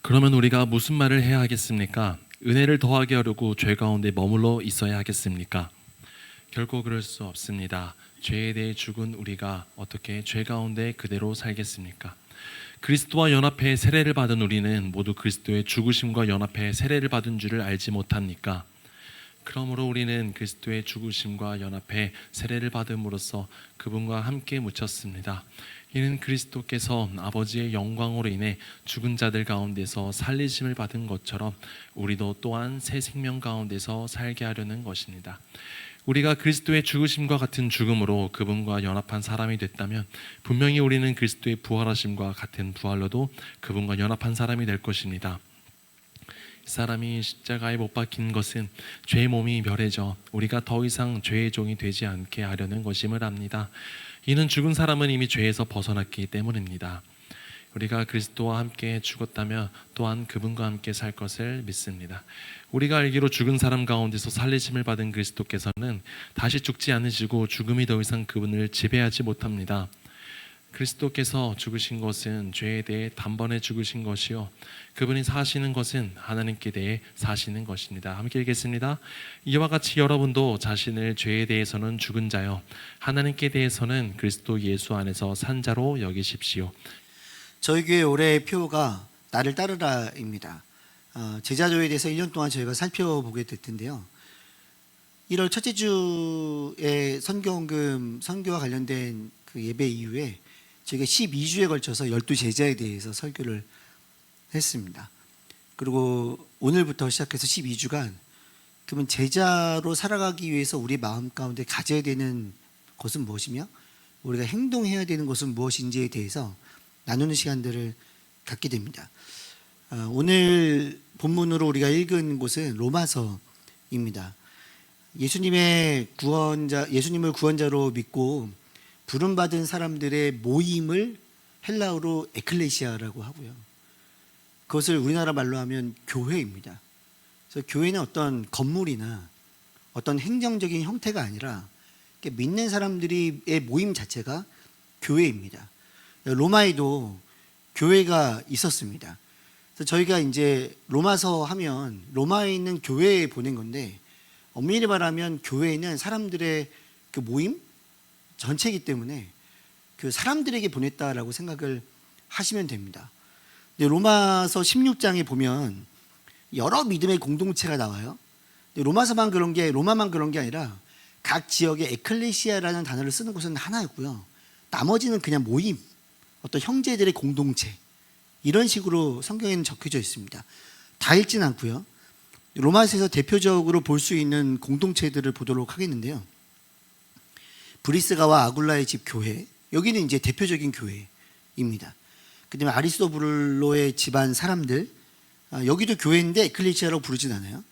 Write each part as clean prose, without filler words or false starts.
그러면 우리가 무슨 말을 해야 하겠습니까? 은혜를 더하게 하려고 죄 가운데 머물러 있어야 하겠습니까? 결코 그럴 수 없습니다. 죄에 대해 죽은 우리가 어떻게 죄 가운데 그대로 살겠습니까? 그리스도와 연합해 세례를 받은 우리는 모두 그리스도의 죽으심과 연합해 세례를 받은 줄을 알지 못합니까? 그러므로 우리는 그리스도의 죽으심과 연합해 세례를 받음으로써 그분과 함께 묻혔습니다. 이는 그리스도께서 아버지의 영광으로 인해 죽은 자들 가운데서 살리심을 받은 것처럼 우리도 또한 새 생명 가운데서 살게 하려는 것입니다. 우리가 그리스도의 죽으심과 같은 죽음으로 그분과 연합한 사람이 됐다면 분명히 우리는 그리스도의 부활하심과 같은 부활로도 그분과 연합한 사람이 될 것입니다. 사람이 십자가에 못 박힌 것은 죄의 몸이 멸해져 우리가 더 이상 죄의 종이 되지 않게 하려는 것임을 압니다. 이는 죽은 사람은 이미 죄에서 벗어났기 때문입니다. 우리가 그리스도와 함께 죽었다면 또한 그분과 함께 살 것을 믿습니다. 우리가 알기로 죽은 사람 가운데서 살리심을 받은 그리스도께서는 다시 죽지 않으시고 죽음이 더 이상 그분을 지배하지 못합니다. 그리스도께서 죽으신 것은 죄에 대해 단번에 죽으신 것이요 그분이 사시는 것은 하나님께 대해 사시는 것입니다. 함께 읽겠습니다. 이와 같이 여러분도 자신을 죄에 대해서는 죽은 자요 하나님께 대해서는 그리스도 예수 안에서 산 자로 여기십시오. 저희 교회 올해의 표가 나를 따르라입니다. 제자조에 대해서 1년 동안 저희가 살펴보게 될 텐데요. 1월 첫째 주에 선교헌금 선교와 관련된 그 예배 이후에 저희가 12주에 걸쳐서 12제자에 대해서 설교를 했습니다. 그리고 오늘부터 시작해서 12주간 그러면 제자로 살아가기 위해서 우리 마음 가운데 가져야 되는 것은 무엇이며 우리가 행동해야 되는 것은 무엇인지에 대해서 나누는 시간들을 갖게 됩니다. 오늘 본문으로 우리가 읽은 곳은 로마서입니다. 예수님을 구원자로 믿고 부름받은 사람들의 모임을 헬라어로 에클레시아라고 하고요. 그것을 우리나라 말로 하면 교회입니다. 그래서 교회는 어떤 건물이나 어떤 행정적인 형태가 아니라 믿는 사람들의 모임 자체가 교회입니다. 로마에도 교회가 있었습니다. 그래서 저희가 이제 로마서 하면 로마에 있는 교회에 보낸 건데 엄밀히 말하면 교회는 사람들의 그 모임 전체이기 때문에 그 사람들에게 보냈다라고 생각을 하시면 됩니다. 근데 로마서 16장에 보면 여러 믿음의 공동체가 나와요. 근데 로마만 그런 게 아니라 각 지역에 에클레시아라는 단어를 쓰는 곳은 하나였고요. 나머지는 그냥 모임, 어떤 형제들의 공동체 이런 식으로 성경에는 적혀져 있습니다. 다 읽진 않고요. 로마서에서 대표적으로 볼 수 있는 공동체들을 보도록 하겠는데요. 브리스가와 아굴라의 집 교회, 여기는 이제 대표적인 교회입니다. 그다음에 아리스토블로의 집안 사람들, 여기도 교회인데 에클레시아라고 부르진 않아요.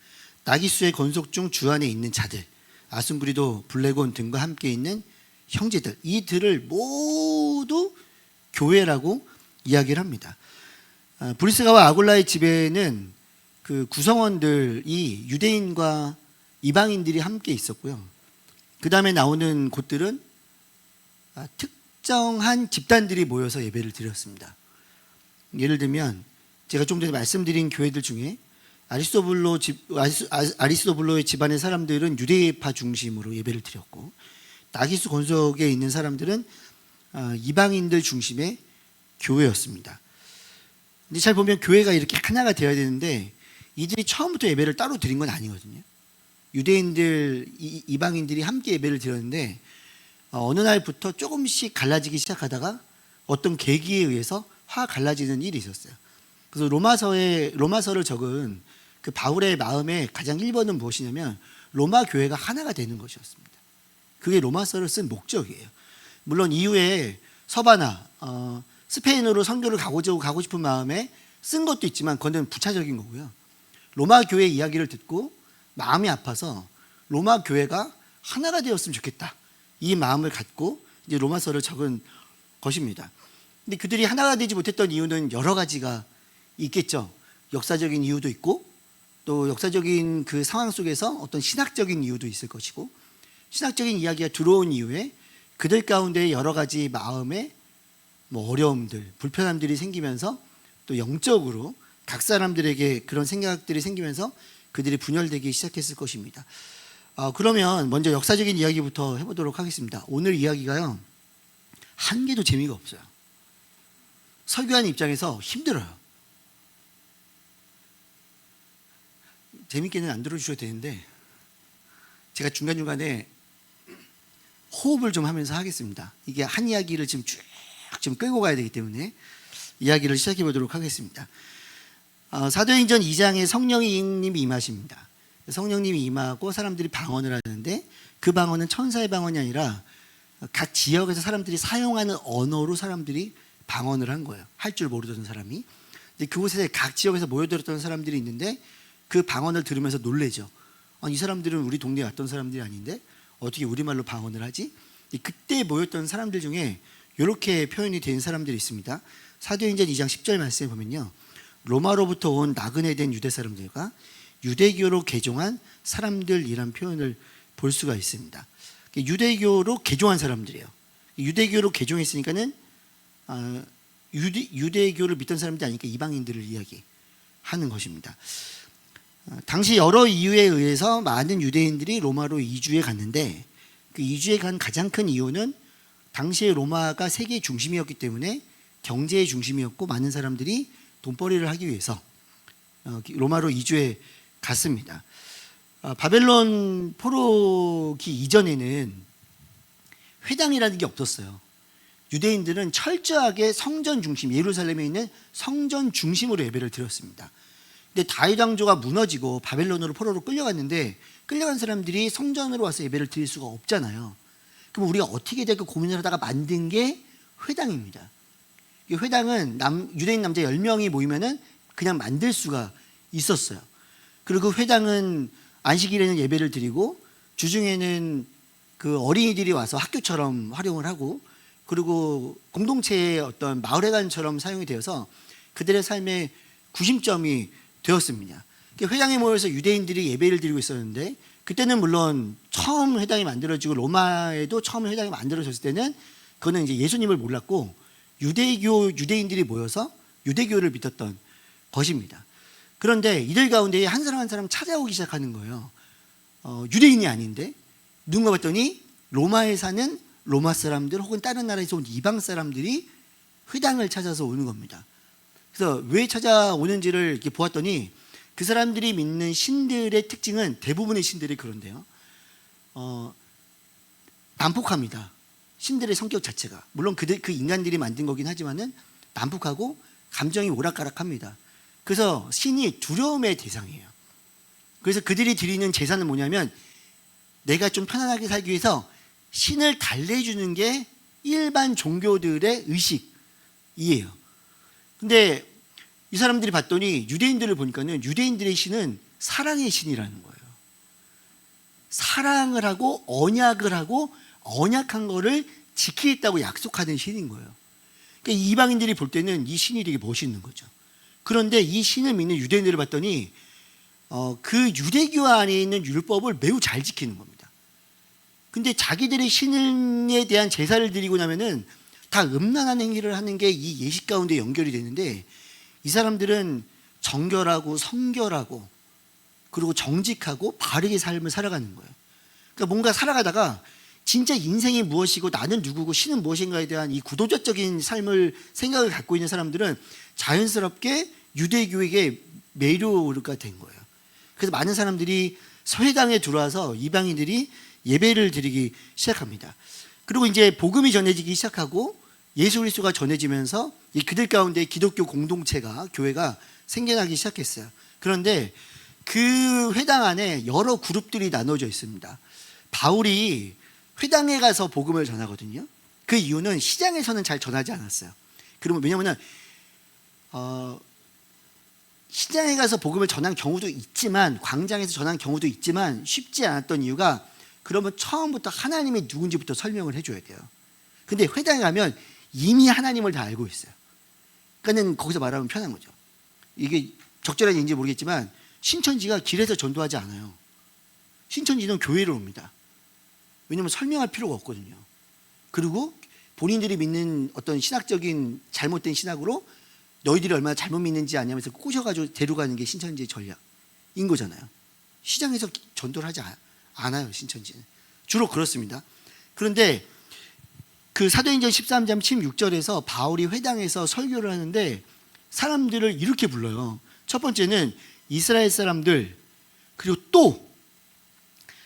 나기수의 건속 중 주 안에 있는 자들, 아순그리도 블레곤 등과 함께 있는 형제들, 이들을 모두 교회라고 이야기를 합니다. 브리스가와 아굴라의 집에는 그 구성원들이 유대인과 이방인들이 함께 있었고요. 그 다음에 나오는 곳들은 특정한 집단들이 모여서 예배를 드렸습니다. 예를 들면 제가 좀 전에 말씀드린 교회들 중에 아리스토블로의 집안의 사람들은 유대파 중심으로 예배를 드렸고 나기수 건속에 있는 사람들은 이방인들 중심의 교회였습니다. 근데 잘 보면 교회가 이렇게 하나가 되어야 되는데 이들이 처음부터 예배를 따로 드린 건 아니거든요. 유대인들, 이방인들이 함께 예배를 드렸는데 어느 날부터 조금씩 갈라지기 시작하다가 어떤 계기에 의해서 갈라지는 일이 있었어요. 그래서 로마서를 적은 그 바울의 마음의 가장 1번은 무엇이냐면 로마 교회가 하나가 되는 것이었습니다. 그게 로마서를 쓴 목적이에요. 물론 이후에 서바나 스페인으로 선교를 가고 싶은 마음에 쓴 것도 있지만 그건 부차적인 거고요. 로마 교회 이야기를 듣고 마음이 아파서 로마 교회가 하나가 되었으면 좋겠다, 이 마음을 갖고 이제 로마서를 적은 것입니다. 근데 그들이 하나가 되지 못했던 이유는 여러 가지가 있겠죠. 역사적인 이유도 있고 또 역사적인 그 상황 속에서 어떤 신학적인 이유도 있을 것이고 신학적인 이야기가 들어온 이후에 그들 가운데 여러 가지 마음의 어려움들, 불편함들이 생기면서 또 영적으로 각 사람들에게 그런 생각들이 생기면서 그들이 분열되기 시작했을 것입니다. 그러면 먼저 역사적인 이야기부터 해보도록 하겠습니다. 오늘 이야기가요, 한 개도 재미가 없어요. 설교하는 입장에서 힘들어요. 재밌게는 안 들어주셔도 되는데 제가 중간중간에 호흡을 좀 하면서 하겠습니다. 이게 한 이야기를 지금 쭉 끌고 가야 되기 때문에 이야기를 시작해 보도록 하겠습니다. 사도행전 2장에 성령님이 임하십니다. 성령님이 임하고 사람들이 방언을 하는데 그 방언은 천사의 방언이 아니라 각 지역에서 사람들이 사용하는 언어로 사람들이 방언을 한 거예요. 할 줄 모르던 사람이. 그곳에 각 지역에서 모여들었던 사람들이 있는데 그 방언을 들으면서 놀래죠. 이 사람들은 우리 동네에 왔던 사람들이 아닌데 어떻게 우리말로 방언을 하지? 그때 모였던 사람들 중에 이렇게 표현이 된 사람들이 있습니다. 사도행전 2장 10절 말씀에 보면요, 로마로부터 온 나그네 된 유대 사람들과 유대교로 개종한 사람들이란 표현을 볼 수가 있습니다. 유대교로 개종한 사람들이에요. 유대교로 개종했으니까는 유대교를 믿던 사람들이 아니니까 이방인들을 이야기하는 것입니다. 당시 여러 이유에 의해서 많은 유대인들이 로마로 이주해 갔는데 그 이주해 간 가장 큰 이유는 당시에 로마가 세계의 중심이었기 때문에 경제의 중심이었고 많은 사람들이 돈벌이를 하기 위해서 로마로 이주해 갔습니다. 바벨론 포로기 이전에는 회당이라는 게 없었어요. 유대인들은 철저하게 성전 중심, 예루살렘에 있는 성전 중심으로 예배를 드렸습니다. 근데 다윗 왕조가 무너지고 바벨론으로 포로로 끌려갔는데 끌려간 사람들이 성전으로 와서 예배를 드릴 수가 없잖아요. 그럼 우리가 어떻게 될까 고민을 하다가 만든 게 회당입니다. 이 회당은 유대인 남자 10명이 모이면은 그냥 만들 수가 있었어요. 그리고 그 회당은 안식일에는 예배를 드리고 주중에는 그 어린이들이 와서 학교처럼 활용을 하고 그리고 공동체의 어떤 마을회관처럼 사용이 되어서 그들의 삶의 구심점이 되었습니다. 회당에 모여서 유대인들이 예배를 드리고 있었는데 그때는 물론 처음 회당이 만들어지고 로마에도 처음 회당이 만들어졌을 때는 그거는 이제 예수님을 몰랐고 유대인들이 모여서 유대교를 믿었던 것입니다. 그런데 이들 가운데 한 사람 한 사람 찾아오기 시작하는 거예요. 유대인이 아닌데 누군가 봤더니 로마에 사는 로마 사람들 혹은 다른 나라에서 온 이방 사람들이 회당을 찾아서 오는 겁니다. 그래서 왜 찾아오는지를 이렇게 보았더니 그 사람들이 믿는 신들의 특징은 대부분의 신들이 그런데요. 난폭합니다. 신들의 성격 자체가. 물론 그 인간들이 만든 거긴 하지만은 난폭하고 감정이 오락가락합니다. 그래서 신이 두려움의 대상이에요. 그래서 그들이 드리는 제사는 뭐냐면 내가 좀 편안하게 살기 위해서 신을 달래주는 게 일반 종교들의 의식이에요. 근데 이 사람들이 봤더니 유대인들을 보니까는 유대인들의 신은 사랑의 신이라는 거예요. 사랑을 하고 언약을 하고 언약한 거를 지키겠다고 약속하는 신인 거예요. 그러니까 이방인들이 볼 때는 이 신이 되게 멋있는 거죠. 그런데 이 신을 믿는 유대인들을 봤더니 그 유대교 안에 있는 율법을 매우 잘 지키는 겁니다. 근데 자기들의 신에 대한 제사를 드리고 나면은 다 음란한 행위를 하는 게 이 예식 가운데 연결이 되는데 이 사람들은 정결하고 성결하고 그리고 정직하고 바르게 삶을 살아가는 거예요. 그러니까 뭔가 살아가다가 진짜 인생이 무엇이고 나는 누구고 신은 무엇인가에 대한 이 구도자적인 삶을 생각을 갖고 있는 사람들은 자연스럽게 유대교에게 매료가 된 거예요. 그래서 많은 사람들이 회당에 들어와서 이방인들이 예배를 드리기 시작합니다. 그리고 이제 복음이 전해지기 시작하고 예수 그리스도가 전해지면서 그들 가운데 기독교 공동체가 교회가 생겨나기 시작했어요. 그런데 그 회당 안에 여러 그룹들이 나눠져 있습니다. 바울이 회당에 가서 복음을 전하거든요. 그 이유는 시장에서는 잘 전하지 않았어요. 그러면 왜냐하면 시장에 가서 복음을 전한 경우도 있지만 광장에서 전한 경우도 있지만 쉽지 않았던 이유가 그러면 처음부터 하나님이 누군지부터 설명을 해줘야 돼요. 근데 회당에 가면 이미 하나님을 다 알고 있어요. 그러니까는 거기서 말하면 편한 거죠. 이게 적절한 얘기인지 모르겠지만 신천지가 길에서 전도하지 않아요. 신천지는 교회로 옵니다. 왜냐하면 설명할 필요가 없거든요. 그리고 본인들이 믿는 어떤 신학적인 잘못된 신학으로 너희들이 얼마나 잘못 믿는지 아냐면서 꼬셔가지고 데려가는 게 신천지의 전략인 거잖아요. 시장에서 전도를 하지 않아요, 신천지는. 주로 그렇습니다. 그런데 그 사도행전 13장 16절에서 바울이 회당에서 설교를 하는데 사람들을 이렇게 불러요. 첫 번째는 이스라엘 사람들, 그리고 또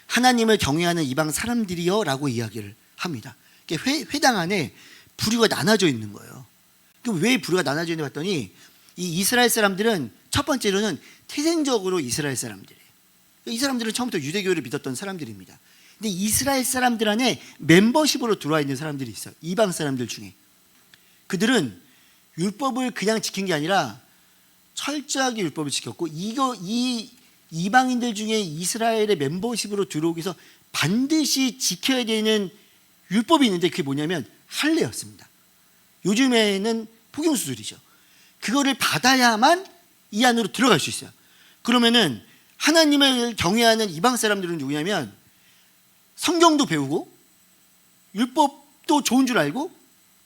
하나님을 경외하는 이방 사람들이요 라고 이야기를 합니다. 회당 안에 부류가 나눠져 있는 거예요. 그럼 왜 부류가 나눠져 있는지 봤더니 이 이스라엘 사람들은 첫 번째로는 태생적으로 이스라엘 사람들이에요. 이 사람들은 처음부터 유대교를 믿었던 사람들입니다. 근데 이스라엘 사람들 안에 멤버십으로 들어와 있는 사람들이 있어요. 이방 사람들 중에. 그들은 율법을 그냥 지킨 게 아니라 철저하게 율법을 지켰고 이 이방인들 중에 이스라엘의 멤버십으로 들어오기 위해서 반드시 지켜야 되는 율법이 있는데 그게 뭐냐면 할례였습니다. 요즘에는 포경수술이죠. 그거를 받아야만 이 안으로 들어갈 수 있어요. 그러면은 하나님을 경외하는 이방 사람들은 누구냐면 성경도 배우고 율법도 좋은 줄 알고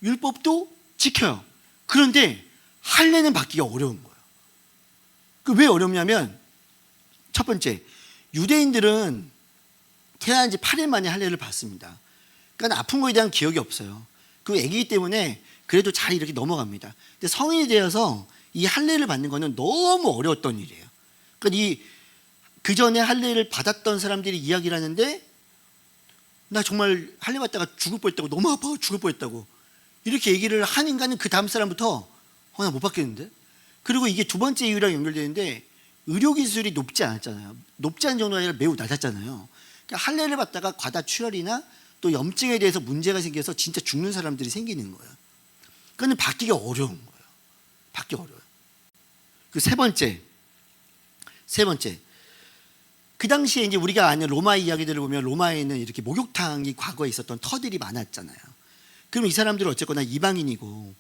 율법도 지켜요. 그런데 할례는 받기가 어려운 거예요. 왜 어렵냐면 첫 번째, 유대인들은 태어난 지 8일 만에 할례를 받습니다. 그러니까 아픈 거에 대한 기억이 없어요. 그 애기이기 때문에 그래도 잘 이렇게 넘어갑니다. 근데 성인이 되어서 이 할례를 받는 거는 너무 어려웠던 일이에요. 그러니까 그 전에 할례를 받았던 사람들이 이야기를 하는데 나 정말 할례 받다가 죽을 뻔했다고, 너무 아파서 죽을 뻔했다고 이렇게 얘기를 하니까는 그 다음 사람부터 나 못 받겠는데. 그리고 이게 두 번째 이유랑 연결되는데 의료기술이 높지 않았잖아요. 높지 않은 정도가 아니라 매우 낮았잖아요. 그러니까 할례를 받다가 과다출혈이나 또 염증에 대해서 문제가 생겨서 진짜 죽는 사람들이 생기는 거예요. 그거는 받기가 어려운 거예요. 받기 어려워요. 그 세 번째, 그 당시에 이제 우리가 아는 로마 이야기들을 보면 로마에는 이렇게 목욕탕이 과거에 있었던 터들이 많았잖아요. 그럼 이 사람들은 어쨌거나 이방인이고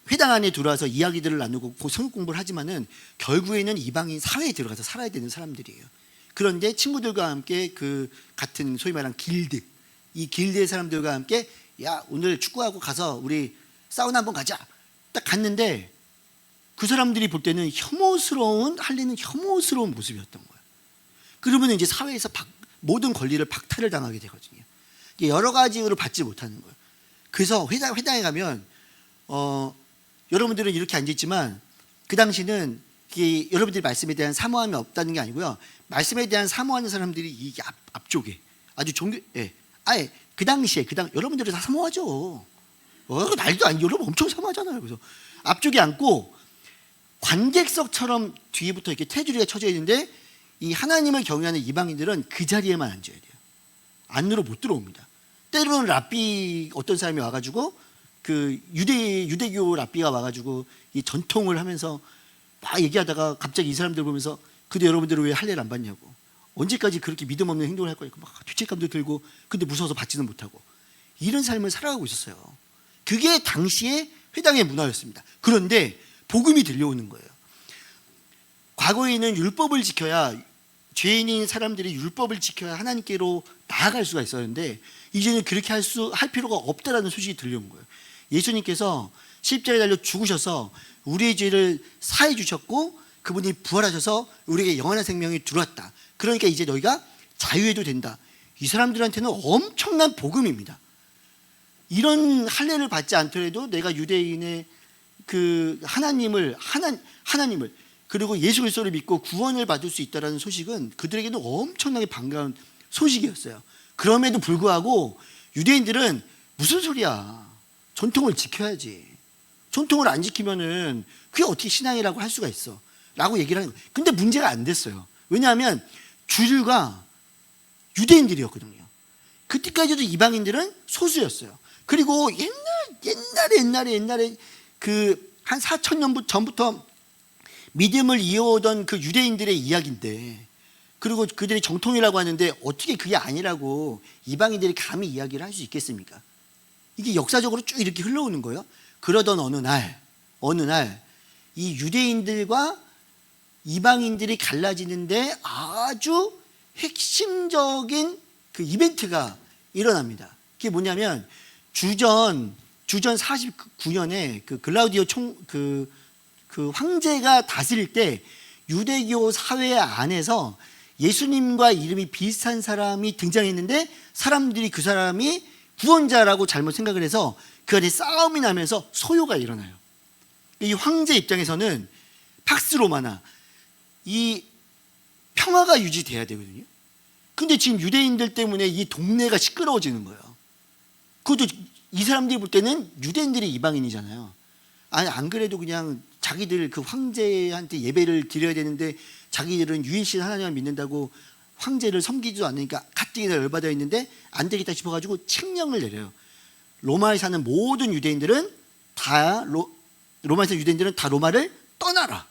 회당 안에 들어와서 이야기들을 나누고 성경 공부를 하지만은 결국에는 이방인 사회에 들어가서 살아야 되는 사람들이에요. 그런데 친구들과 함께 그 같은 소위 말하는 길드, 이 길드의 사람들과 함께 야 오늘 축구하고 가서 우리 사우나 한번 가자 딱 갔는데 그 사람들이 볼 때는 할례는 혐오스러운 모습이었던 거예요. 그러면 이제 사회에서 모든 권리를 박탈을 당하게 되거든요. 여러 가지 이유로 받지 못하는 거예요. 그래서 회당에 가면 여러분들은 이렇게 앉아있지만 그 당시는 여러분들이 말씀에 대한 사모함이 없다는 게 아니고요. 말씀에 대한 사모하는 사람들이 이 앞쪽에 아주 아예 그 당시에 여러분들이 다 사모하죠. 날도 아니고 여러분 엄청 사모하잖아요. 그래서 앞쪽에 앉고 관객석처럼 뒤에부터 이렇게 테두리가 쳐져 있는데 이 하나님을 경외하는 이방인들은 그 자리에만 앉아야 돼요. 안으로 못 들어옵니다. 때로는 어떤 사람이 와가지고 그 유대교 랍비가 와가지고 이 전통을 하면서 막 얘기하다가 갑자기 이 사람들 보면서 근데 여러분들은 왜 할례를 안 받냐고, 언제까지 그렇게 믿음 없는 행동을 할 거니까 막 죄책감도 들고 근데 무서워서 받지는 못하고 이런 삶을 살아가고 있었어요. 그게 당시의 회당의 문화였습니다. 그런데 복음이 들려오는 거예요. 과거에는 율법을 지켜야, 죄인인 사람들이 율법을 지켜야 하나님께로 나아갈 수가 있었는데 이제는 그렇게 할 필요가 없다라는 소식이 들려온 거예요. 예수님께서 십자가에 달려 죽으셔서 우리의 죄를 사해 주셨고 그분이 부활하셔서 우리에게 영원한 생명이 들어왔다. 그러니까 이제 너희가 자유해도 된다. 이 사람들한테는 엄청난 복음입니다. 이런 할례를 받지 않더라도 내가 유대인의 그 하나님을 그리고 예수 그리스도를 믿고 구원을 받을 수 있다는 소식은 그들에게는 엄청나게 반가운 소식이었어요. 그럼에도 불구하고 유대인들은 무슨 소리야, 전통을 지켜야지, 전통을 안 지키면은 그게 어떻게 신앙이라고 할 수가 있어 라고 얘기를 하는 거예요. 근데 문제가 안 됐어요. 왜냐하면 주류가 유대인들이었거든요. 그때까지도 이방인들은 소수였어요. 그리고 옛날에 그 한 4,000년 전부터 믿음을 이어오던 그 유대인들의 이야기인데, 그리고 그들이 정통이라고 하는데 어떻게 그게 아니라고 이방인들이 감히 이야기를 할 수 있겠습니까? 이게 역사적으로 쭉 이렇게 흘러오는 거예요. 그러던 어느 날 이 유대인들과 이방인들이 갈라지는데 아주 핵심적인 그 이벤트가 일어납니다. 그게 뭐냐면 주전 주전 49년에 그 글라우디오 그 황제가 다스릴 때 유대교 사회 안에서 예수님과 이름이 비슷한 사람이 등장했는데 사람들이 그 사람이 구원자라고 잘못 생각을 해서 그 안에 싸움이 나면서 소요가 일어나요. 이 황제 입장에서는 팍스 로마나 이 평화가 유지돼야 되거든요. 근데 지금 유대인들 때문에 이 동네가 시끄러워지는 거예요. 그것도 이 사람들이 볼 때는 유대인들이 이방인이잖아요. 아니 안 그래도 그냥 자기들 그 황제한테 예배를 드려야 되는데 자기들은 유일신 하나님을 믿는다고 황제를 섬기지도 않으니까 가뜩이나 열받아 있는데 안 되겠다 싶어가지고 칙령을 내려요. 로마에 사는 모든 유대인들은 다 로마에서 유대인들은 다 로마를 떠나라.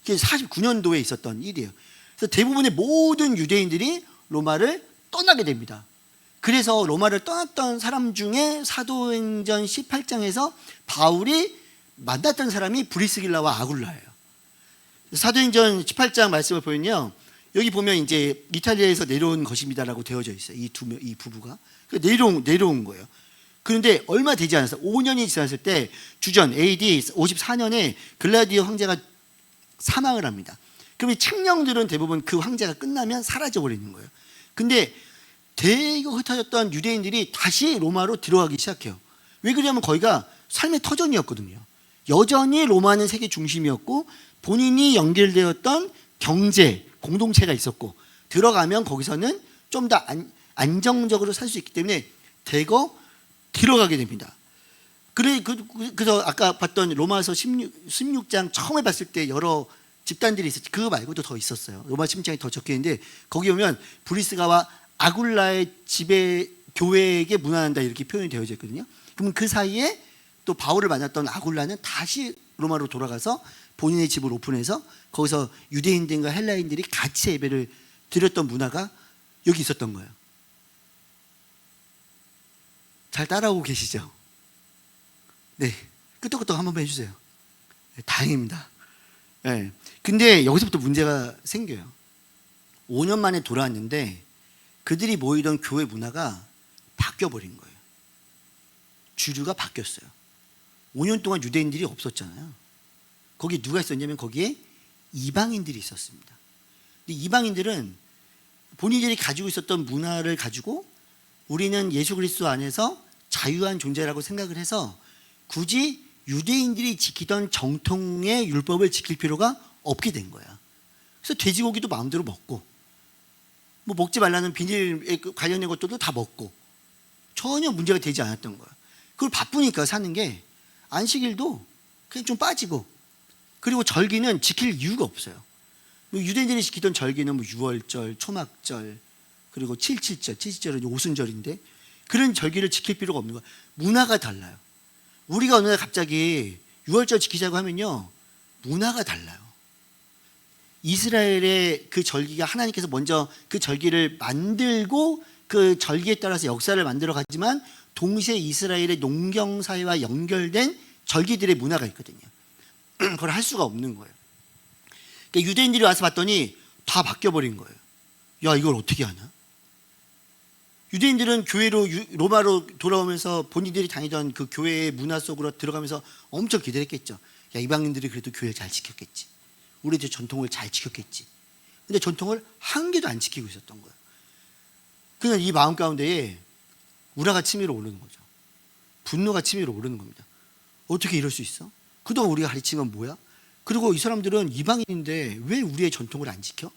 그게 49년도에 있었던 일이에요. 그래서 대부분의 모든 유대인들이 로마를 떠나게 됩니다. 그래서 로마를 떠났던 사람 중에 사도행전 18장에서 바울이 만났던 사람이 브리스길라와 아굴라예요. 사도행전 18장 말씀을 보면요, 여기 보면 이제 이탈리아에서 내려온 것입니다라고 되어져 있어요. 이 부부가 내려온 거예요. 그런데 얼마 되지 않았어요. 5년이 지났을 때 주전 AD 54년에 글라디오 황제가 사망을 합니다. 그럼 이 칙령들은 대부분 그 황제가 끝나면 사라져 버리는 거예요. 근데 대거 흩어졌던 유대인들이 다시 로마로 들어가기 시작해요. 왜 그러냐면 거기가 삶의 터전이었거든요. 여전히 로마는 세계 중심이었고 본인이 연결되었던 경제 공동체가 있었고 들어가면 거기서는 좀 더 안정적으로 살 수 있기 때문에 대거 들어가게 됩니다. 그래서 아까 봤던 로마서 16장 처음에 봤을 때 여러 집단들이 있었지. 그거 말고도 더 있었어요. 로마 16장에 더 적혀 있는데 거기 보면 브리스가와 아굴라의 집에 교회에게 문안한다 이렇게 표현이 되어져 있거든요. 그러면 그 사이에 또 바울을 만났던 아굴라는 다시 로마로 돌아가서 본인의 집을 오픈해서 거기서 유대인들과 헬라인들이 같이 예배를 드렸던 문화가 여기 있었던 거예요. 잘 따라오고 계시죠? 네, 끄떡끄떡 한번 해주세요. 네, 다행입니다. 네. 근데 여기서부터 문제가 생겨요. 5년 만에 돌아왔는데 그들이 모이던 교회 문화가 바뀌어버린 거예요. 주류가 바뀌었어요. 5년 동안 유대인들이 없었잖아요. 거기 누가 있었냐면 거기에 이방인들이 있었습니다. 근데 이방인들은 본인들이 가지고 있었던 문화를 가지고 우리는 예수 그리스도 안에서 자유한 존재라고 생각을 해서 굳이 유대인들이 지키던 정통의 율법을 지킬 필요가 없게 된 거야. 그래서 돼지고기도 마음대로 먹고 뭐 먹지 말라는 비닐에 관련된 것들도 다 먹고 전혀 문제가 되지 않았던 거야. 그걸 바쁘니까 사는 게 안식일도 그냥 좀 빠지고 그리고 절기는 지킬 이유가 없어요. 뭐 유대인들이 지키던 절기는 뭐 유월절, 초막절 그리고 77절은 오순절인데 그런 절기를 지킬 필요가 없는 거야. 문화가 달라요. 우리가 어느 날 갑자기 유월절 지키자고 하면요 문화가 달라요. 이스라엘의 그 절기가 하나님께서 먼저 그 절기를 만들고 그 절기에 따라서 역사를 만들어 가지만 동시에 이스라엘의 농경사회와 연결된 절기들의 문화가 있거든요. 그걸 할 수가 없는 거예요. 그러니까 유대인들이 와서 봤더니 다 바뀌어버린 거예요. 야, 이걸 어떻게 하나? 유대인들은 교회로 로마로 돌아오면서 본인들이 다니던 그 교회의 문화 속으로 들어가면서 엄청 기대했겠죠. 야, 이방인들이 그래도 교회를 잘 지켰겠지. 우리들 전통을 잘 지켰겠지. 근데 전통을 한 개도 안 지키고 있었던 거예요. 그냥 이 마음 가운데에 우라가 치밀어 오르는 거죠. 분노가 치밀어 오르는 겁니다. 어떻게 이럴 수 있어? 그동안 우리가 가르친 건 뭐야? 그리고 이 사람들은 이방인인데 왜 우리의 전통을 안 지켜?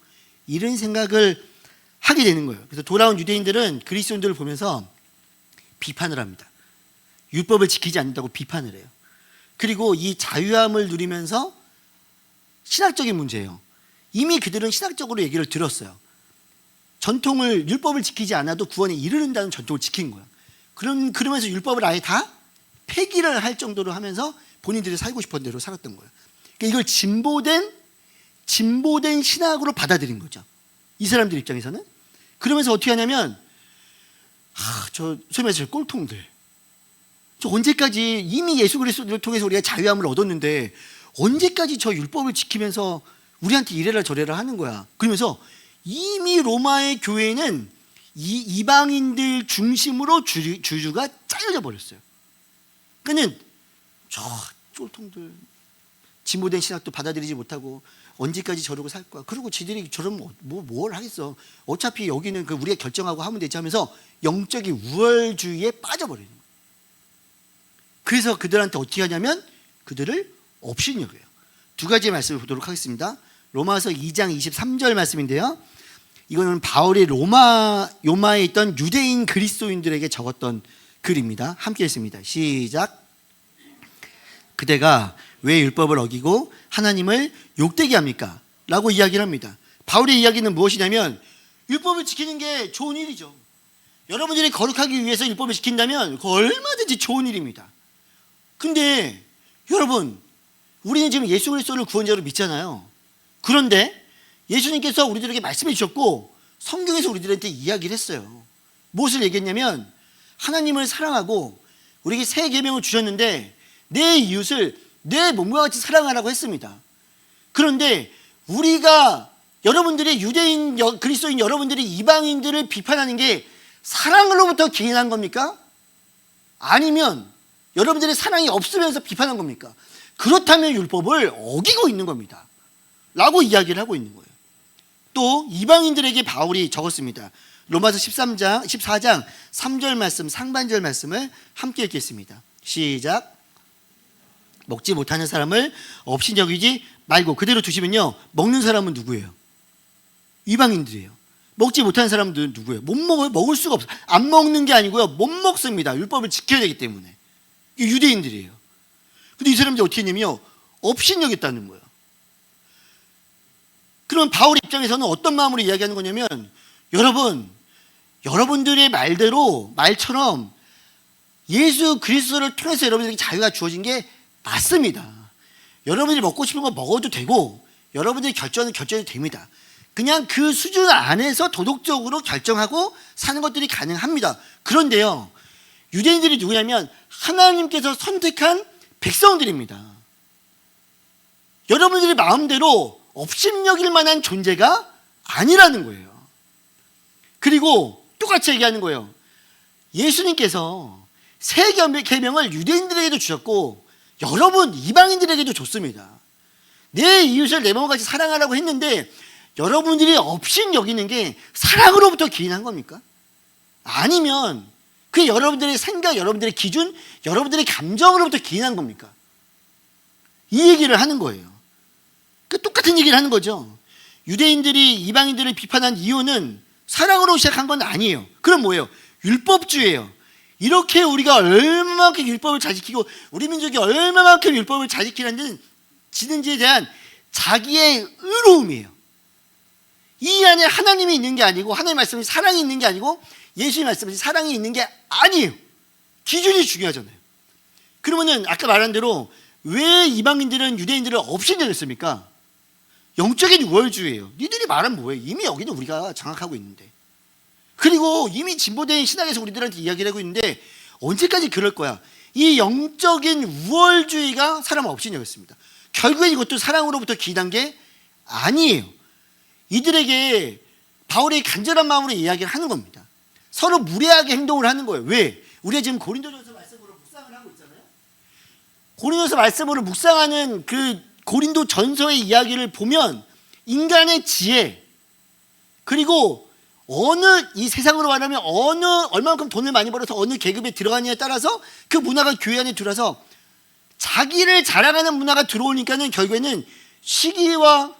이런 생각을 하게 되는 거예요. 그래서 돌아온 유대인들은 그리스도인들을 보면서 비판을 합니다. 율법을 지키지 않는다고 비판을 해요. 그리고 이 자유함을 누리면서 신학적인 문제예요. 이미 그들은 신학적으로 얘기를 들었어요. 율법을 지키지 않아도 구원에 이르는다는 전통을 지킨 거야. 그러면서 율법을 아예 다 폐기를 할 정도로 하면서 본인들이 살고 싶은 대로 살았던 거예요. 그러니까 이걸 진보된 신학으로 받아들인 거죠. 이 사람들 입장에서는. 그러면서 어떻게 하냐면 소위 말해서 꼴통들. 저 언제까지 이미 예수 그리스도를 통해서 우리가 자유함을 얻었는데 언제까지 저 율법을 지키면서 우리한테 이래라 저래라 하는 거야. 그러면서 이미 로마의 교회는 이 이방인들 중심으로 주류가 짜여져 버렸어요. 그는 저 쫄통들 진보된 신학도 받아들이지 못하고 언제까지 저러고 살 거야. 그리고 지들이 저러면 뭘 하겠어. 어차피 여기는 그 우리가 결정하고 하면 되지 하면서 영적인 우월주의에 빠져버리는 거예요. 그래서 그들한테 어떻게 하냐면 그들을 업신여겨요. 두 가지 말씀을 보도록 하겠습니다. 로마서 2장 23절 말씀인데요. 이거는 바울이 로마에 있던 유대인 그리스도인들에게 적었던 글입니다. 함께 읽습니다. 시작. 그대가 왜 율법을 어기고 하나님을 욕되게 합니까? 라고 이야기를 합니다. 바울의 이야기는 무엇이냐면 율법을 지키는 게 좋은 일이죠. 여러분들이 거룩하기 위해서 율법을 지킨다면 그거 얼마든지 좋은 일입니다. 근데 여러분, 우리는 지금 예수 그리스도를 구원자로 믿잖아요. 그런데 예수님께서 우리들에게 말씀해 주셨고 성경에서 우리들한테 이야기를 했어요. 무엇을 얘기했냐면 하나님을 사랑하고 우리에게 새 계명을 주셨는데 내 이웃을 내 몸과 같이 사랑하라고 했습니다. 그런데 우리가 여러분들이 유대인 그리스도인 여러분들이 이방인들을 비판하는 게 사랑으로부터 기인한 겁니까? 아니면 여러분들의 사랑이 없으면서 비판한 겁니까? 그렇다면 율법을 어기고 있는 겁니다. 라고 이야기를 하고 있는 거예요. 또 이방인들에게 바울이 적었습니다. 로마서 14장 3절 말씀 상반절 말씀을 함께 읽겠습니다. 시작. 먹지 못하는 사람을 없이 여기지 말고 그대로 두시면요. 먹는 사람은 누구예요? 이방인들이에요. 먹지 못하는 사람들은 누구예요? 못 먹어요. 먹을 수가 없어요. 안 먹는 게 아니고요. 못 먹습니다. 율법을 지켜야 되기 때문에. 유대인들이에요. 근데 이 사람들이 어떻게 했냐면요. 업신여겼다는 거예요. 그럼 바울의 입장에서는 어떤 마음으로 이야기하는 거냐면 여러분들의 말처럼 예수 그리스도를 통해서 여러분들에게 자유가 주어진 게 맞습니다. 여러분들이 먹고 싶은 거 먹어도 되고 여러분들이 결정이 됩니다. 그냥 그 수준 안에서 도덕적으로 결정하고 사는 것들이 가능합니다. 그런데요, 유대인들이 누구냐면 하나님께서 선택한 백성들입니다. 여러분들이 마음대로 업신여길 만한 존재가 아니라는 거예요. 그리고 똑같이 얘기하는 거예요. 예수님께서 새 계명을 유대인들에게도 주셨고 여러분 이방인들에게도 줬습니다. 내 이웃을 내 몸과 같이 사랑하라고 했는데 여러분들이 업신여기는 게 사랑으로부터 기인한 겁니까? 아니면 그게 여러분들의 생각, 여러분들의 기준, 여러분들의 감정으로부터 기인한 겁니까? 이 얘기를 하는 거예요. 그 똑같은 얘기를 하는 거죠. 유대인들이 이방인들을 비판한 이유는 사랑으로 시작한 건 아니에요. 그럼 뭐예요? 율법주의예요. 이렇게 우리가 얼마만큼 율법을 잘 지키고 우리 민족이 얼마만큼 율법을 잘 지키는지에 대한 자기의 의로움이에요. 이 안에 하나님이 있는 게 아니고 하나님 말씀이 사랑이 있는 게 아니고 예수님 말씀이 사랑이 있는 게 아니에요. 기준이 중요하잖아요. 그러면은 아까 말한 대로 왜 이방인들은 유대인들을 업신여겼습니까? 영적인 우월주의예요. 니들이 말은 뭐예요? 이미 여기는 우리가 장악하고 있는데. 그리고 이미 진보된 신학에서 우리들한테 이야기를 하고 있는데 언제까지 그럴 거야? 이 영적인 우월주의가 사람을 업신여겼습니다. 결국엔 이것도 사랑으로부터 기인한 게 아니에요. 이들에게 바울이 간절한 마음으로 이야기를 하는 겁니다. 서로 무례하게 행동을 하는 거예요. 왜? 우리가 지금 고린도전서 말씀으로 묵상을 하고 있잖아요. 고린도전서 말씀으로 묵상하는 그 고린도 전서의 이야기를 보면 인간의 지혜 그리고 이 세상으로 말하면 얼마만큼 돈을 많이 벌어서 어느 계급에 들어가느냐에 따라서 그 문화가 교회 안에 들어와서 자기를 자랑하는 문화가 들어오니까는 결국에는 시기와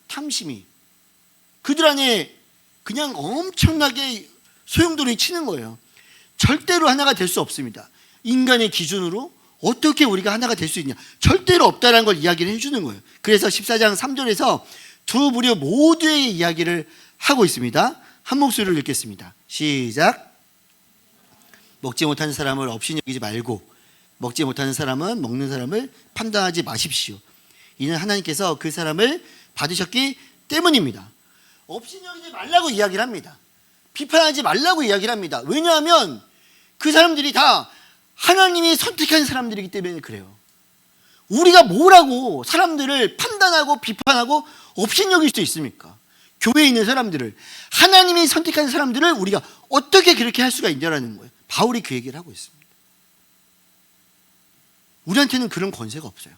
탐심이 그들 안에 그냥 엄청나게 소용돌이 치는 거예요. 절대로 하나가 될 수 없습니다. 인간의 기준으로 어떻게 우리가 하나가 될 수 있냐? 절대로 없다라는 걸 이야기를 해주는 거예요. 그래서 14장 3절에서 두 무리 모두의 이야기를 하고 있습니다. 한 목소리를 읽겠습니다. 시작. 먹지 못하는 사람을 업신여기지 말고 먹지 못하는 사람은 먹는 사람을 판단하지 마십시오. 이는 하나님께서 그 사람을 받으셨기 때문입니다. 업신여기지 말라고 이야기를 합니다. 비판하지 말라고 이야기를 합니다. 왜냐하면 그 사람들이 다 하나님이 선택한 사람들이기 때문에 그래요. 우리가 뭐라고 사람들을 판단하고 비판하고 업신여길 수 있습니까? 교회에 있는 사람들을 하나님이 선택한 사람들을 우리가 어떻게 그렇게 할 수가 있냐라는 거예요. 바울이 그 얘기를 하고 있습니다. 우리한테는 그런 권세가 없어요.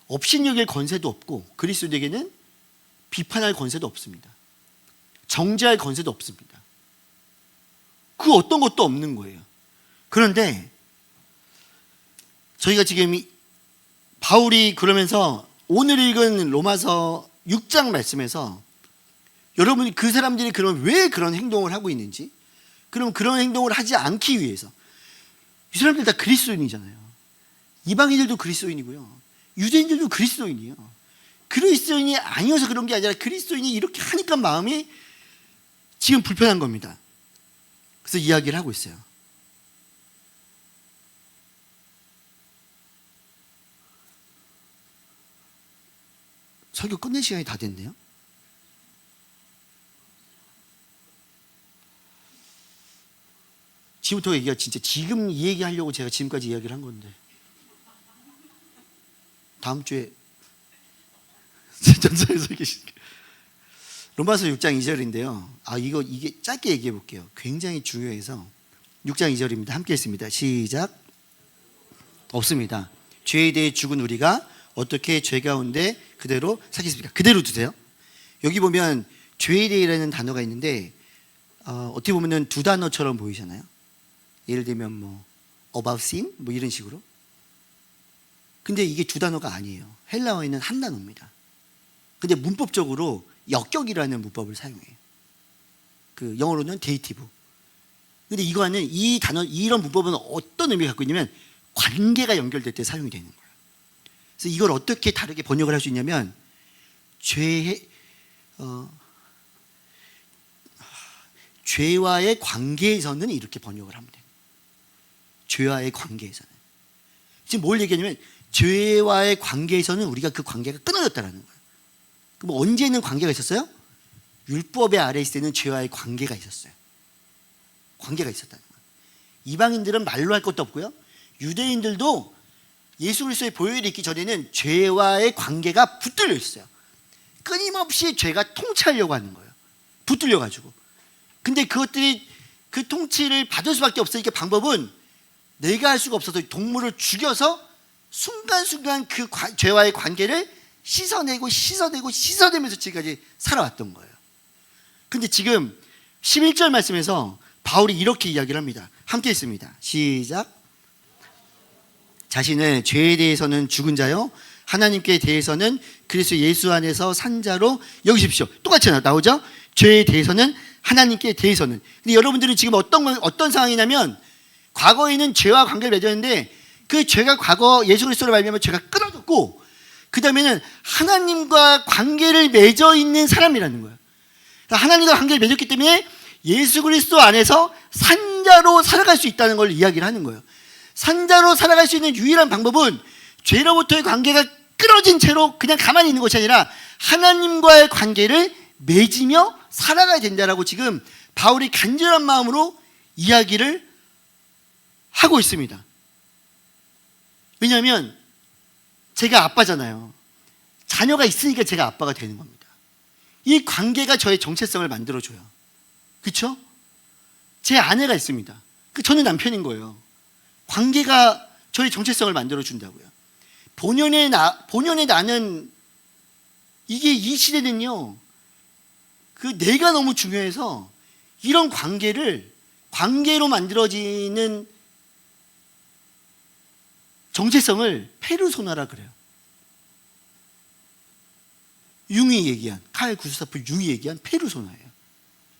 업신여길 권세도 없고 그리스도에게는 비판할 권세도 없습니다. 정죄할 권세도 없습니다. 그 어떤 것도 없는 거예요. 그런데 저희가 지금 바울이 그러면서 오늘 읽은 로마서 6장 말씀에서 여러분이 그 사람들이 그럼 왜 그런 행동을 하고 있는지, 그럼 그런 행동을 하지 않기 위해서, 이 사람들 다 그리스도인이잖아요. 이방인들도 그리스도인이고요, 유대인들도 그리스도인이에요. 그리스도인이 아니어서 그런 게 아니라 그리스도인이 이렇게 하니까 마음이 지금 불편한 겁니다. 그래서 이야기를 하고 있어요. 설교 끝낼 시간이 다 됐네요. 지금부터 얘기가 진짜 지금 이 얘기하려고 제가 지금까지 이야기를 한 건데 다음 주에 전서에서 계시게 로마서 6장 2절인데요. 이게 짧게 얘기해 볼게요. 굉장히 중요해서 6장 2절입니다. 함께 했습니다. 시작. 없습니다. 죄에 대해 죽은 우리가 어떻게 죄 가운데 그대로 사겠습니까? 그대로 두세요. 여기 보면 죄에 대해라는 단어가 있는데 어떻게 보면 두 단어처럼 보이잖아요. 예를 들면 뭐 about sin 뭐 이런 식으로. 근데 이게 두 단어가 아니에요. 헬라어에는 한 단어입니다. 근데 문법적으로 역격이라는 문법을 사용해요. 그 영어로는 데이티브. 근데 이거는 이 단어, 이런 문법은 어떤 의미를 갖고 있냐면 관계가 연결될 때 사용이 되는 거예요. 그래서 이걸 어떻게 다르게 번역을 할 수 있냐면 죄와의 관계에서는 이렇게 번역을 하면 돼요. 죄와의 관계에서는. 지금 뭘 얘기하냐면 죄와의 관계에서는 우리가 그 관계가 끊어졌다는 거예요. 그럼 언제는 관계가 있었어요? 율법의 아래 있을 때는 죄와의 관계가 있었어요. 관계가 있었다는 거예요. 이방인들은 말로 할 것도 없고요, 유대인들도 예수 그리스도의 보혈이 있기 전에는 죄와의 관계가 붙들려 있어요. 끊임없이 죄가 통치하려고 하는 거예요. 붙들려 가지고. 근데 그것들이 그 통치를 받을 수밖에 없으니까 방법은 내가 할 수가 없어서 동물을 죽여서 순간순간 그 죄와의 관계를 씻어내면서 지금까지 살아왔던 거예요. 근데 지금 11절 말씀에서 바울이 이렇게 이야기를 합니다. 함께 있습니다. 시작. 자신을 죄에 대해서는 죽은 자요, 하나님께 대해서는 그리스도 예수 안에서 산 자로 여기십시오. 똑같이 나오죠? 죄에 대해서는, 하나님께 대해서는. 근데 여러분들은 지금 어떤 상황이냐면 과거에는 죄와 관계를 맺었는데 그 죄가 과거 예수 그리스도로 말미암아 죄가 끊어졌고 그 다음에는 하나님과 관계를 맺어 있는 사람이라는 거예요. 하나님과 관계를 맺었기 때문에 예수 그리스도 안에서 산자로 살아갈 수 있다는 걸 이야기를 하는 거예요. 산자로 살아갈 수 있는 유일한 방법은 죄로부터의 관계가 끊어진 채로 그냥 가만히 있는 것이 아니라 하나님과의 관계를 맺으며 살아가야 된다라고 지금 바울이 간절한 마음으로 이야기를 하고 있습니다. 왜냐하면 제가 아빠잖아요. 자녀가 있으니까 제가 아빠가 되는 겁니다. 이 관계가 저의 정체성을 만들어줘요. 그렇죠? 제 아내가 있습니다. 저는 남편인 거예요. 관계가 저의 정체성을 만들어준다고요. 본연의 나는, 이게 이 시대는요, 그 내가 너무 중요해서 이런 관계로 만들어지는 정체성을 페르소나라 그래요. 융이 얘기한, 칼 구스타프 융이 얘기한 페르소나예요.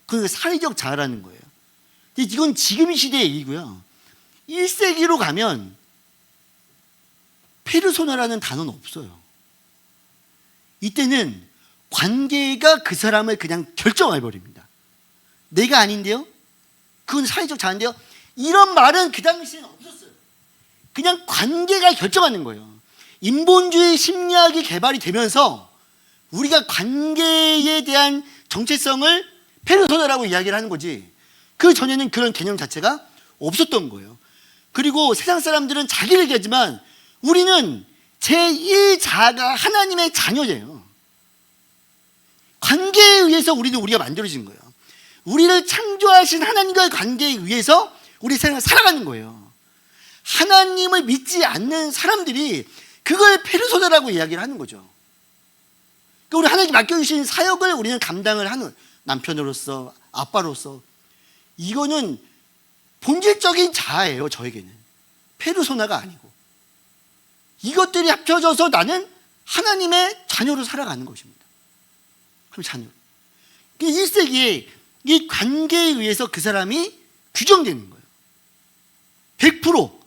그러니까 사회적 자아라는 거예요. 근데 이건 지금 이 시대의 얘기고요. 1세기로 가면 페르소나라는 단어는 없어요. 이때는 관계가 그 사람을 그냥 결정해버립니다. 내가 아닌데요? 그건 사회적 자아인데요? 이런 말은 그 당시에는 없었어요. 그냥 관계가 결정하는 거예요. 인본주의 심리학이 개발이 되면서 우리가 관계에 대한 정체성을 페르소나라고 이야기를 하는 거지, 그 전에는 그런 개념 자체가 없었던 거예요. 그리고 세상 사람들은 자기를 얘기하지만 우리는 제1자아가 하나님의 자녀예요. 관계에 의해서 우리가 만들어진 거예요. 우리를 창조하신 하나님과의 관계에 의해서 우리 세상을 살아가는 거예요. 하나님을 믿지 않는 사람들이 그걸 페르소나라고 이야기를 하는 거죠. 그러니까 우리 하나님께 맡겨주신 사역을 우리는 감당을 하는 남편으로서, 아빠로서, 이거는 본질적인 자아예요. 저에게는 페르소나가 아니고, 이것들이 합쳐져서 나는 하나님의 자녀로 살아가는 것입니다. 그럼 자녀, 1세기에 이 관계에 의해서 그 사람이 규정되는 거예요. 100%.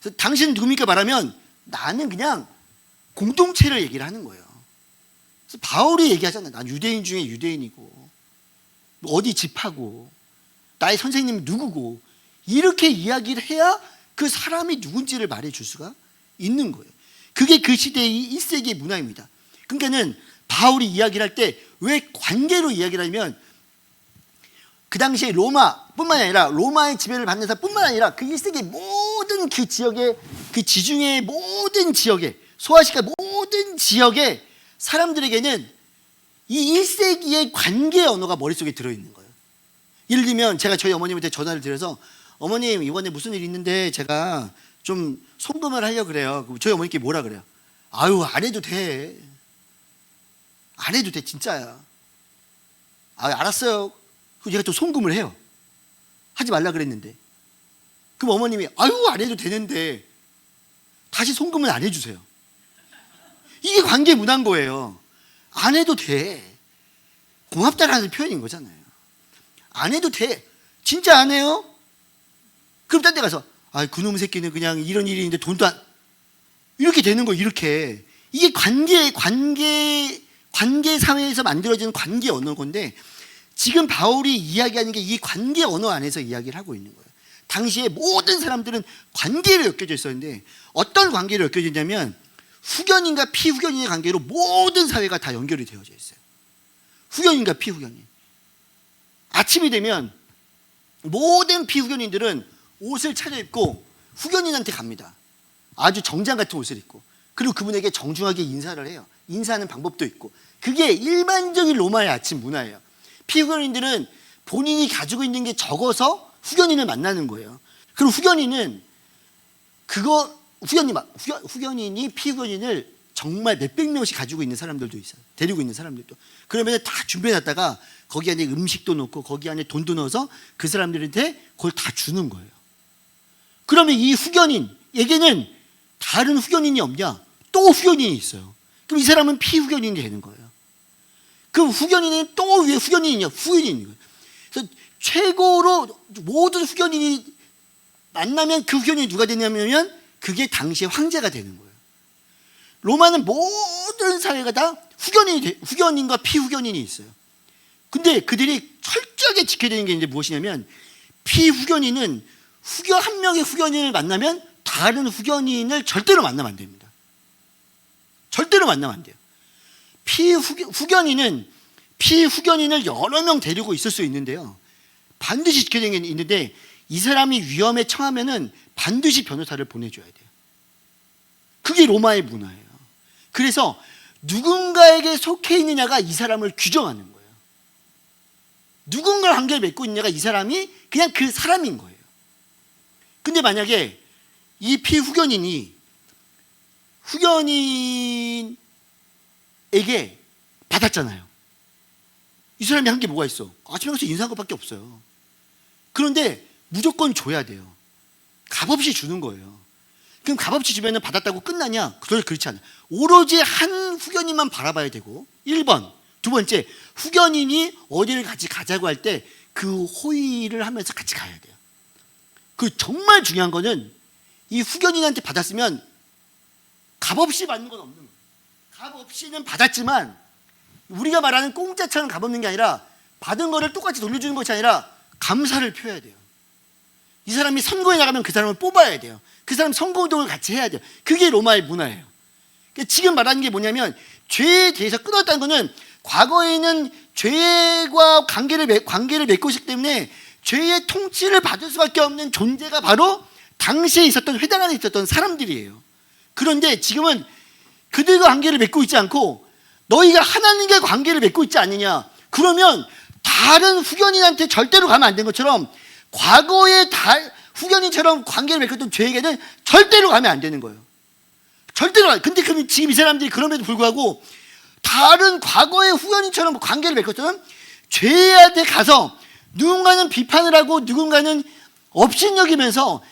그래서 당신은 누굽니까 말하면 나는 그냥 공동체를 얘기를 하는 거예요. 그래서 바울이 얘기하잖아요. 난 유대인 중에 유대인이고, 어디 집하고, 나의 선생님이 누구고, 이렇게 이야기를 해야 그 사람이 누군지를 말해줄 수가 있는 거예요. 그게 그 시대의 1세기의 문화입니다. 그러니까는 바울이 이야기를 할 때 왜 관계로 이야기를 하냐면, 그 당시에 로마뿐만 아니라 로마의 지배를 받는 사람뿐만 아니라 그 1세기 모든 그 지역의, 그 지중해의 모든 지역에, 소아시아 모든 지역의 사람들에게는 이 1세기의 관계 언어가 머릿속에 들어있는 거예요. 예를 들면 제가 저희 어머님한테 전화를 드려서, 어머님 이번에 무슨 일 있는데 제가 좀 송금을 하려고 그래요. 저희 어머니께 뭐라 그래요? 아유, 안 해도 돼. 안 해도 돼, 진짜야. 아, 알았어요. 그리고 얘가 또 송금을 해요. 하지 말라 그랬는데. 그럼 어머님이 아유, 안 해도 되는데 다시 송금은 안 해주세요. 이게 관계 문화인 거예요. 안 해도 돼. 고맙다라는 표현인 거잖아요. 안 해도 돼. 진짜 안 해요? 그럼 딴 데 가서 아, 그놈 새끼는 그냥 이런 일이 있는데 돈도 안, 이렇게 되는 거예요. 이렇게. 이게 관계 사회에서 만들어지는 관계 언어인 건데, 지금 바울이 이야기하는 게 이 관계 언어 안에서 이야기를 하고 있는 거예요. 당시에 모든 사람들은 관계로 엮여져 있었는데, 어떤 관계로 엮여져 있냐면 후견인과 피후견인의 관계로 모든 사회가 다 연결이 되어져 있어요. 후견인과 피후견인. 아침이 되면 모든 피후견인들은 옷을 차려입고 후견인한테 갑니다. 아주 정장 같은 옷을 입고. 그리고 그분에게 정중하게 인사를 해요. 인사하는 방법도 있고. 그게 일반적인 로마의 아침 문화예요. 피후견인들은 본인이 가지고 있는 게 적어서 후견인을 만나는 거예요. 그리고 후견인은 후견인이 피후견인을 정말 몇백 명씩 가지고 있는 사람들도 있어요. 데리고 있는 사람들도. 그러면 다 준비해놨다가 거기 안에 음식도 넣고 거기 안에 돈도 넣어서 그 사람들한테 그걸 다 주는 거예요. 그러면 이 후견인에게는 다른 후견인이 없냐? 또 후견인이 있어요. 그럼 이 사람은 피후견인이 되는 거예요. 그 후견인은 또 왜 후견인이냐? 후견인인 거예요. 그래서 최고로 모든 후견인이 만나면 그 후견인이 누가 되냐면 그게 당시의 황제가 되는 거예요. 로마는 모든 사회가 다 후견인과 피후견인이 있어요. 근데 그들이 철저하게 지켜야 되는 게 이제 무엇이냐면, 피후견인은 한 명의 후견인을 만나면 다른 후견인을 절대로 만나면 안 됩니다. 절대로 만나면 안 돼요. 후견인은 피후견인을 여러 명 데리고 있을 수 있는데요, 반드시 지켜야 되는 게 있는데, 이 사람이 위험에 처하면은 반드시 변호사를 보내줘야 돼요. 그게 로마의 문화예요. 그래서 누군가에게 속해 있느냐가 이 사람을 규정하는 거예요. 누군가와 관계를 맺고 있느냐가 이 사람이 그냥 그 사람인 거예요. 근데 만약에 이 피후견인이 후견인에게 받았잖아요. 이 사람이 한 게 뭐가 있어? 아침에 가서 인사한 것밖에 없어요. 그런데 무조건 줘야 돼요. 값없이 주는 거예요. 그럼 값없이 주면 받았다고 끝나냐? 그렇지 않아요. 오로지 한 후견인만 바라봐야 되고, 1번. 두 번째, 후견인이 어디를 같이 가자고 할 때 그 호의를 하면서 같이 가야 돼요. 그 정말 중요한 거는, 이 후견인한테 받았으면 값없이 받는 건 없는 거예요. 값없이는 받았지만 우리가 말하는 공짜처럼 값없는 게 아니라, 받은 거를 똑같이 돌려주는 것이 아니라 감사를 표해야 돼요. 이 사람이 선거에 나가면 그 사람을 뽑아야 돼요. 그 사람 선거운동을 같이 해야 돼요. 그게 로마의 문화예요. 지금 말하는 게 뭐냐면, 죄에 대해서 끊었다는 거는 과거에는 죄와 관계를 맺고 있기 때문에 죄의 통치를 받을 수밖에 없는 존재가 바로 당시에 있었던 회당 안에 있었던 사람들이에요. 그런데 지금은 그들과 관계를 맺고 있지 않고 너희가 하나님과 관계를 맺고 있지 않느냐? 그러면 다른 후견인한테 절대로 가면 안 된 것처럼 과거의 후견인처럼 관계를 맺었던 죄에게는 절대로 가면 안 되는 거예요. 절대로. 근데 그럼 지금 이 사람들이 그럼에도 불구하고 다른 과거의 후견인처럼 관계를 맺었던 죄한테 가서 누군가는 비판을 하고 누군가는 업신여기면서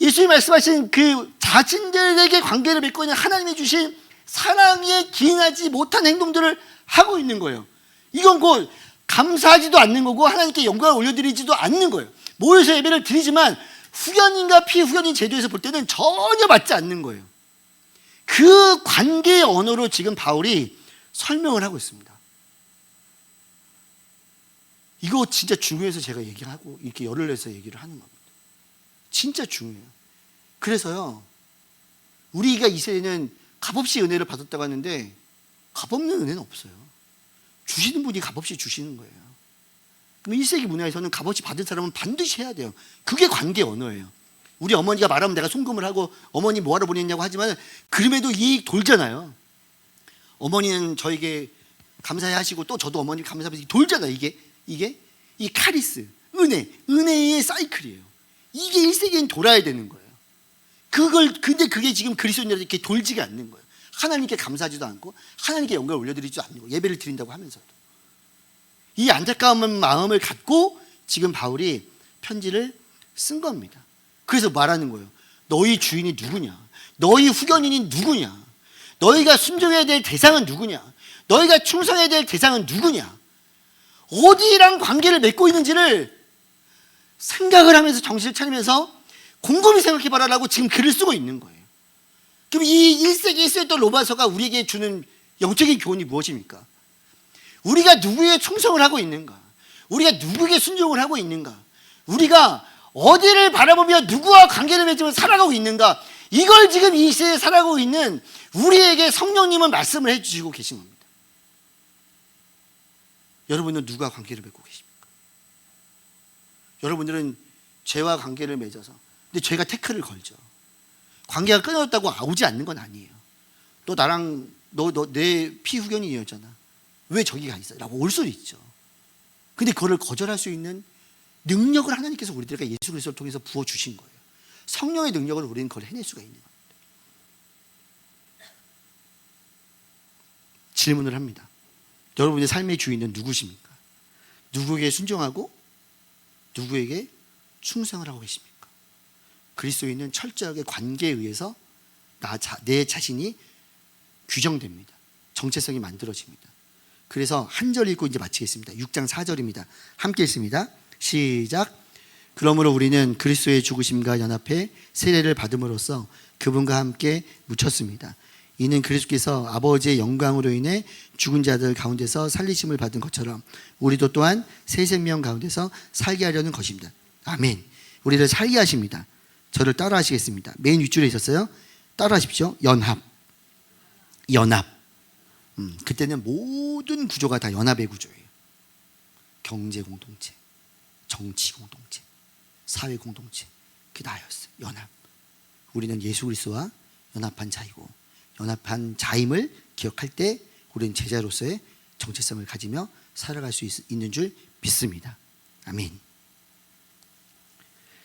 예수님이 말씀하신 그 자신들에게 관계를 맺고 있는 하나님이 주신 사랑에 기인하지 못한 행동들을 하고 있는 거예요. 이건 곧 감사하지도 않는 거고 하나님께 영광을 올려드리지도 않는 거예요. 모여서 예배를 드리지만 후견인과 피후견인 제도에서 볼 때는 전혀 맞지 않는 거예요. 그 관계의 언어로 지금 바울이 설명을 하고 있습니다. 이거 진짜 중요해서 제가 얘기하고 이렇게 열을 내서 얘기를 하는 겁니다. 진짜 중요해요. 그래서요, 우리가 이 세대는 값없이 은혜를 받았다고 하는데 값없는 은혜는 없어요. 주시는 분이 값없이 주시는 거예요. 그럼 1세기 문화에서는 값없이 받은 사람은 반드시 해야 돼요. 그게 관계 언어예요. 우리 어머니가 말하면 내가 송금을 하고 어머니 뭐하러 보냈냐고 하지만 그럼에도 이 돌잖아요. 어머니는 저에게 감사해 하시고 또 저도 어머니 감사하면서 돌잖아요. 이게 이 카리스, 은혜의 사이클이에요. 이게 1세기엔 돌아야 되는 거예요. 근데 그게 지금 그리스도인들한테 이렇게 돌지가 않는 거예요. 하나님께 감사하지도 않고 하나님께 영광을 올려드리지도 않고 예배를 드린다고 하면서도 이 안타까운 마음을 갖고 지금 바울이 편지를 쓴 겁니다. 그래서 말하는 거예요. 너희 주인이 누구냐? 너희 후견인이 누구냐? 너희가 순종해야 될 대상은 누구냐? 너희가 충성해야 될 대상은 누구냐? 어디랑 관계를 맺고 있는지를 생각을 하면서 정신을 차리면서 곰곰이 생각해봐라라고 지금 글을 쓰고 있는 거예요. 그럼 이 1세기에 쓰였던 로마서가 우리에게 주는 영적인 교훈이 무엇입니까? 우리가 누구의 충성을 하고 있는가? 우리가 누구에게 순종을 하고 있는가? 우리가 어디를 바라보며 누구와 관계를 맺으며 살아가고 있는가? 이걸 지금 이 시대에 살아가고 있는 우리에게 성령님은 말씀을 해주시고 계신 겁니다. 여러분은 누구와 관계를 맺고 계십니까? 여러분들은 죄와 관계를 맺어서 근데 죄가 태클을 걸죠. 관계가 끊어졌다고 오지 않는 건 아니에요. 너 나랑 너 내 피후견인이었잖아. 왜 저기 가 있어? 라고 올 수도 있죠. 근데 그거를 거절할 수 있는 능력을 하나님께서 우리들에게 예수 그리스도를 통해서 부어주신 거예요. 성령의 능력을 우리는 그걸 해낼 수가 있는 겁니다. 질문을 합니다. 여러분의 삶의 주인은 누구십니까? 누구에게 순종하고 누구에게 충성을 하고 계십니까? 그리스도인은 철저하게 관계에 의해서 내 자신이 규정됩니다. 정체성이 만들어집니다. 그래서 한 절 읽고 이제 마치겠습니다. 6장 4절입니다. 함께 읽습니다. 시작. 그러므로 우리는 그리스도의 죽으심과 연합해 세례를 받음으로써 그분과 함께 묻혔습니다. 이는 그리스도께서 아버지의 영광으로 인해 죽은 자들 가운데서 살리심을 받은 것처럼 우리도 또한 새 생명 가운데서 살게 하려는 것입니다. 아멘. 우리를 살게 하십니다. 저를 따라 하시겠습니다. 맨 윗줄에 있었어요. 따라 하십시오. 연합. 그때는 모든 구조가 다 연합의 구조예요. 경제 공동체, 정치 공동체, 사회 공동체. 그게 다였어요. 연합. 우리는 예수 그리스도와 연합한 자이고 연합한 자임을 기억할 때 우리는 제자로서의 정체성을 가지며 살아갈 수 있는 줄 믿습니다. 아멘.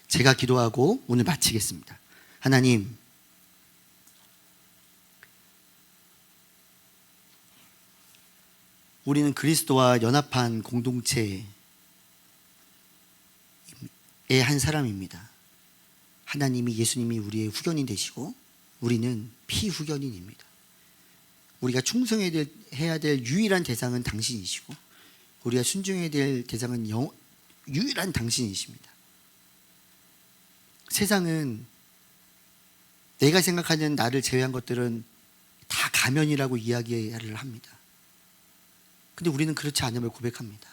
제가 기도하고 오늘 마치겠습니다. 하나님, 우리는 그리스도와 연합한 공동체의 한 사람입니다. 하나님이 예수님이 우리의 후견인 되시고 우리는 피후견인입니다. 우리가 충성해야 될 유일한 대상은 당신이시고 우리가 순종해야 될 대상은 유일한 당신이십니다. 세상은 내가 생각하는 나를 제외한 것들은 다 가면이라고 이야기를 합니다. 근데 우리는 그렇지 않음을 고백합니다.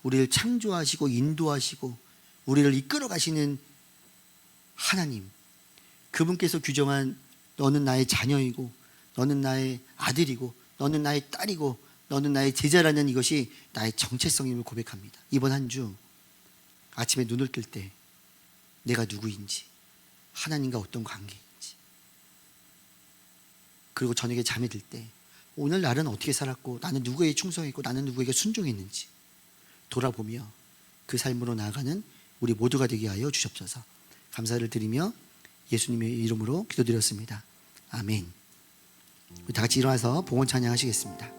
우리를 창조하시고 인도하시고 우리를 이끌어 가시는 하나님, 그분께서 규정한 너는 나의 자녀이고 너는 나의 아들이고 너는 나의 딸이고 너는 나의 제자라는 이것이 나의 정체성임을 고백합니다. 이번 한 주 아침에 눈을 뜰 때 내가 누구인지, 하나님과 어떤 관계인지, 그리고 저녁에 잠이 들 때 오늘 날은 어떻게 살았고 나는 누구에게 충성했고 나는 누구에게 순종했는지 돌아보며 그 삶으로 나아가는 우리 모두가 되게 하여 주옵소서. 감사를 드리며 예수님의 이름으로 기도드렸습니다. 아멘. 우리 다 같이 일어나서 봉헌 찬양하시겠습니다.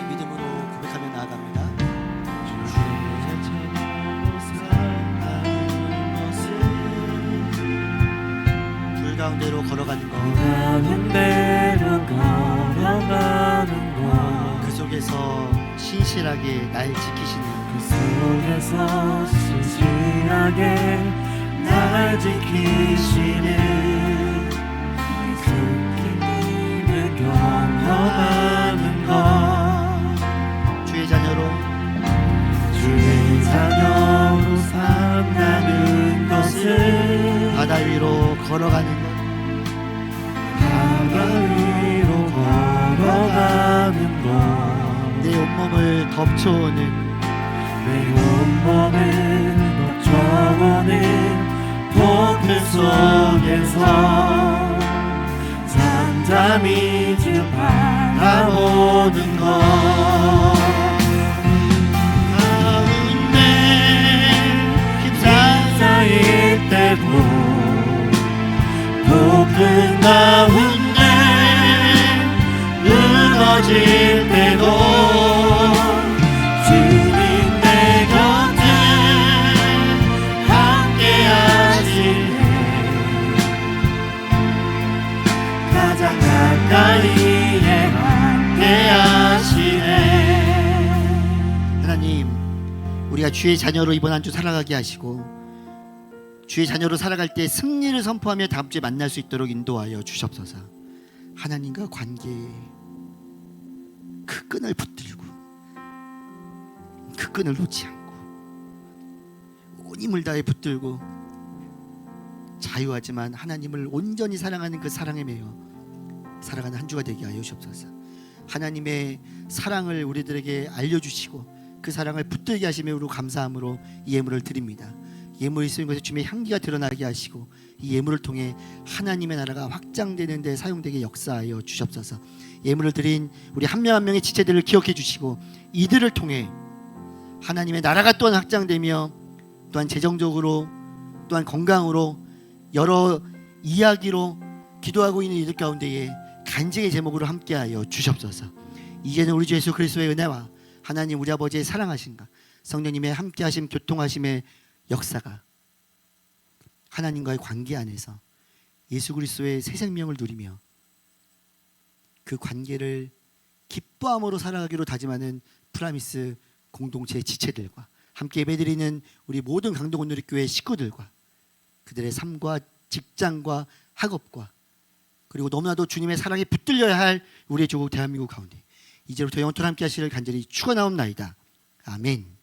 믿음으로 고백하며 나아갑니다. 불 가운데로 걸어가는 것, 가운데로 걸어가는 것, 그 속에서 신실하게 날 지키시는 그 속에서 신실하게 날 지키시는 그 기쁨을 경험하는 것, 주의 자녀로 주의 자녀로 산다는 것을 바다 위로 걸어가는 것, 바다 위로 걸어가는 것, 내 온몸을 덮쳐오는 내 온몸을 덮쳐오는 폭풍 속에서 잠잠히 주 바라보는 것, 가운데 힘싸일 때도 폭풍 가운데 무너질 때도 주님 내 곁에 함께 하시네, 가장 가까이에 함께 하시네. 하나님, 우리가 주의 자녀로 이번 한 주 살아가게 하시고 주의 자녀로 살아갈 때 승리를 선포하며 다음 주에 만날 수 있도록 인도하여 주시옵소서. 하나님과 관계에 그 끈을 붙들고 그 끈을 놓지 않고 온 힘을 다해 붙들고 자유하지만 하나님을 온전히 사랑하는 그 사랑에 매여 살아가는 한 주가 되게 하여 주옵소서. 하나님의 사랑을 우리들에게 알려주시고 그 사랑을 붙들게 하시며 우리 감사함으로 이 예물을 드립니다. 예물이 쓰인 것에 주님의 향기가 드러나게 하시고 이 예물을 통해 하나님의 나라가 확장되는 데 사용되게 역사하여 주시옵소서. 예물을 드린 우리 한 명 한 명의 지체들을 기억해 주시고 이들을 통해 하나님의 나라가 또한 확장되며 또한 재정적으로 또한 건강으로 여러 이야기로 기도하고 있는 이들 가운데에 간증의 제목으로 함께하여 주시옵소서. 이제는 우리 주 예수 그리스도의 은혜와 하나님 우리 아버지의 사랑하심과 성령님의 함께하심 교통하심의 역사가 하나님과의 관계 안에서 예수 그리스도의 새 생명을 누리며 그 관계를 기뻐함으로 살아가기로 다짐하는 프라미스 공동체 지체들과 함께 예배드리는 우리 모든 강동온누리교회 식구들과 그들의 삶과 직장과 학업과 그리고 너무나도 주님의 사랑에 붙들려야 할 우리의 조국 대한민국 가운데 이제부터 영원토록 함께 하시기를 간절히 축원하옵나이다. 아멘.